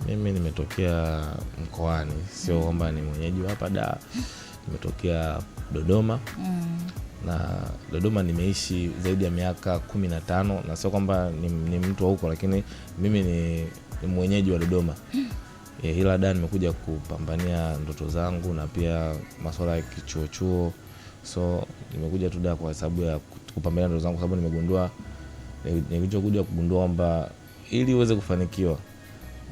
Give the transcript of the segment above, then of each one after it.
Mimi nimetokea mkoani, sio kwamba ni mwenyeji hapa Dar. Nimetokea Dodoma. Na Dodoma nimeishi zaidi ya miaka 15, na sio kwamba ni mtu wa huko, lakini mimi ni mwenyeji wa Dodoma. Ila Dar nimekuja kupambania ndoto zangu na pia masuala ya kichuo. So nimekuja tu Dar kwa sababu ya kupambania ndoto zangu, sababu nimekuja kugundua kwamba ili uweze kufanikiwa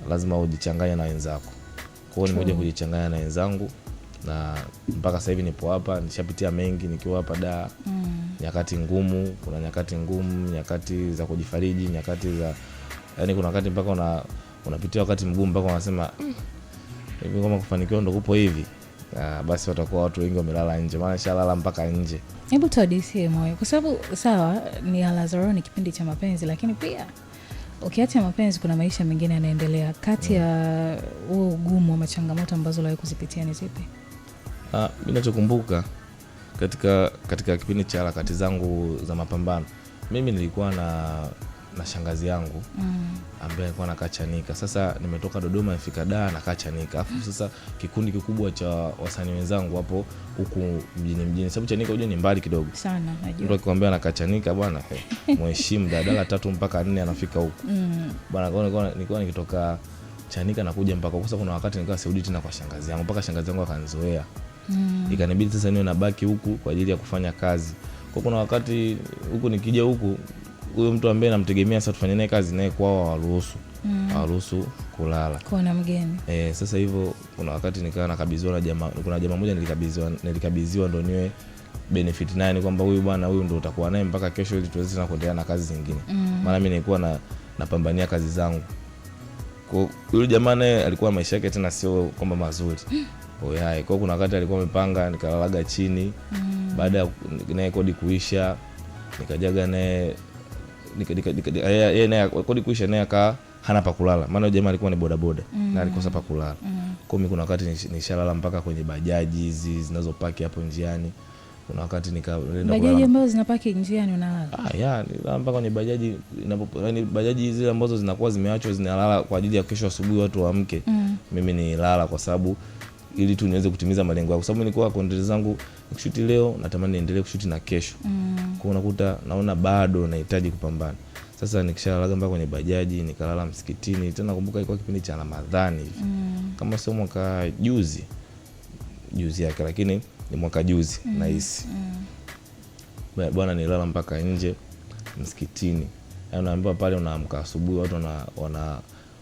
lazima ujichanganye na wenzako. Kwa hiyo nimekuja kujichanganya na wenzangu, na mpaka sasa hivi nipo hapa. Nishapitia mengi nikiwa hapa Dar. Nyakati ngumu, kuna nyakati ngumu, nyakati za kujifariji, nyakati za yani kuna wakati mpaka unapitia wakati mgumu mpaka unasema hivi kama kufanikiwa ndo kupo hivi. Basi watakuwa watu wengi wamelala nje, maana shalala mpaka nje. Hebu tuadisie moyo, kwa sababu sawa ni Lazaro ni kipindi cha mapenzi, lakini pia ukiacha mapenzi kuna maisha mengine yanaendelea. Kati ya huo ugumu wa changamoto ambazo uliwahi kuzipitia ni zipi? Mimi ninachokumbuka katika kipindi cha harakati zangu za mapambano, mimi nilikuwa na shangazi yangu ambaye alikuwa anakaa Chanika. Sasa nimetoka Dodoma nifika Dar nakaa Chanika. Alafu sasa kikundi kikubwa cha wasanii wenzangu hapo huku mjini. Sababu Chanika unajua ni mbali kidogo sana, najua. Mtu akikwambia anakaa Chanika bwana, mheshimu daladala 3 mpaka 4 anafika huko. Bwana nilikuwa nikitoka Chanika nakuja mpaka huko. Sasa kuna wakati nilikuwa Saudi tena kwa shangazi yangu, mpaka shangazi yangu akanizoea. Ikanibidi sasa niwe nabaki huku kwa ajili ya kufanya kazi. Kwa kuna wakati huku nikija huku, huyo mtu ambaye namtegemea sasa tufanye naye kazi naye kwao hawaruhusu kulala. Kuna mgeni. Sasa hivyo kuna wakati nikawa nakabidhiwa na jamaa. Kuna jamaa mmoja nilikabidhiwa ndo niwe benefit naye, ni kwamba huyu bwana huyu ndo utakuwa naye mpaka kesho ili tuweze tena kuendelea na kazi zingine. Maana mimi nilikuwa napambania kazi zangu. Kwa yule jamaa naye alikuwa maisha yake tena sio kwamba mazuri. Kwa kuna wakati alikuwa amepanga nikalalaga chini. Baada ya naye kodi kuisha nikajaga naye yeye naye kodi kuisha naye aka hana pa kulala, maana jamaa alikuwa ni bodaboda na alikosa pa kulala. Kwa mimi kuna wakati nishalala mpaka kwenye bajaji hizi zinazopaki hapo njiani. Kuna wakati nikaenda bajaji ambazo zinapaki njiani unalala. Nilala mpaka kwenye bajaji yani bajaji zile ambazo zinakuwa zimeachwa zinalala kwa ajili ya kesho asubuhi watu waamke. Mimi nilala kwa sababu ili tu niweze kutimiza malengo yangu, kwa sababu nilikuwa content zangu kushuti leo natamani niendelee kushuti na kesho. Kwa unakuta naona bado nahitaji kupambana. Sasa nikishalala mpaka kwenye bajaji nikalala msikitini. Tena nakumbuka ilikuwa kipindi cha Ramadhani hivi. Kama sio mwaka juzi yake, lakini ni mwaka juzi nahisi. Bwana nilala mpaka nje msikitini. Yaani unaambiwa pale unaamka asubuhi watu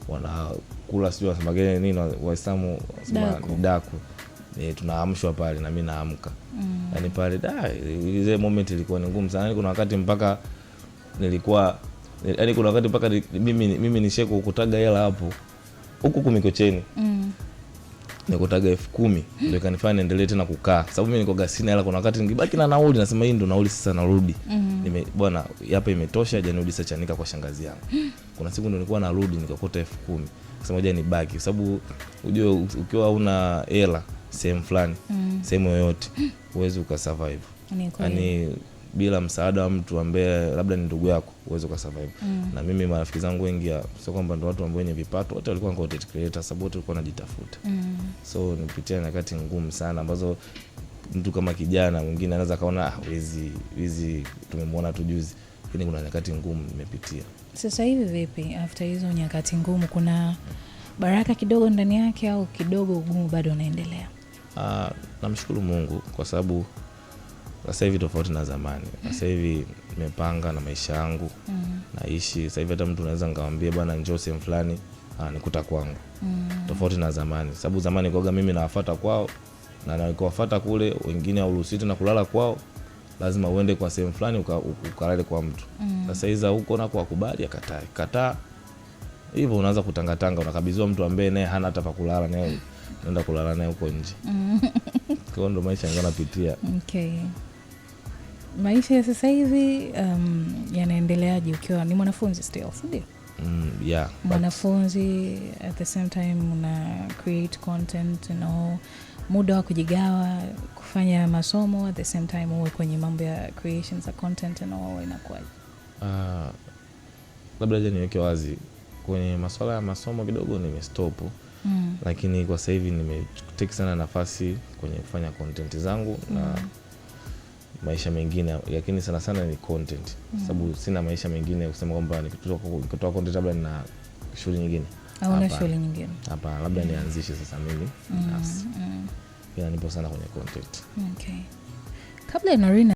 wanakula sio wasamageni nini Waislamu ni daku. Tunaamshwa pale na mimi naamka. Yaani pale ile moment ilikuwa ni ngumu sana. Kuna wakati mpaka nilikuwa kuna wakati mpaka mimi nisheko kutaga hela hapo huku Mikocheni. Nikutaga 10,000 ndio ikanifanya niendelee tena kukaa, sababu mimi niko gasini hela. Kuna wakati ningibaki na nauli nasema hii ndo nauli sasa narudi. Bwana hapa imetosha, je nirudi sasa Chanika kwa shangazi yangu. Kuna siku ndo nilikuwa narudi nikakota 10,000. Sema je nibaki, kwa sababu unajua ukiwa una hela sehemu fulani, sehemu yoyote uweze ukasurvive. Yaani bila msaada wa mtu ambaye labda ni ndugu yako uweze ukasurvive. Na mimi marafiki zangu wengi sio kwamba ndo watu ambao wenye vipato, wote walikuwa content creators, sababu wote walikuwa wanajitafuta. So nipitia nyakati ngumu sana ambazo mtu kama kijana mwingine anaweza kaona hizi tumemwona tu juzi, lakini kuna nyakati ngumu nimepitia. Sasa hivi vipi after hizo nyakati ngumu, kuna baraka kidogo ndani yake au kidogo ugumu bado unaendelea? Namshukuru Mungu kwa sababu sasa hivi tofauti na zamani. Sasa hivi nimepanga na maisha yangu. Naishi sasa hivi hata mtu anaweza nikamwambia bwana njoo sehemu fulani nikuta kwangu. Tofauti na zamani, sababu zamani kwa mimi nawafuata kwao na nilikowafuata kule wengine hauruhusi tena kulala kwao, lazima uende kwa sehemu fulani ukalale kwa mtu. Sasa hizo huko na kuakubali kataa hivyo unaanza kutangatanga, unakabidhiwa mtu ambaye naye hana hata pa kulala, naye unaenda kulala naye huko nje. Kwa ndo maisha yanapitia. Maisha ya sasa hivi yanaendeleaje ukiwa ni mwanafunzi still, ndio? Mwanafunzi at the same time una create content, muda wa kujigawa kufanya masomo at the same time uwe kwenye mambo ya creations za content inakuwaje? Labda je niweke wazi kwenye masuala ya masomo kidogo nimestop. Lakini kwa sasa hivi nimetake sana nafasi kwenye kufanya content zangu na maisha mengine, lakini sana sana ni content. Sababu sina maisha mengine kusema kwamba nikitoa content labda nina shughuli nyingine. Au na shughuli nyingine. Hapa labda nianzishe sasa mimi binafsi. Nipo sana kwenye content. Okay. Kabla ya Narina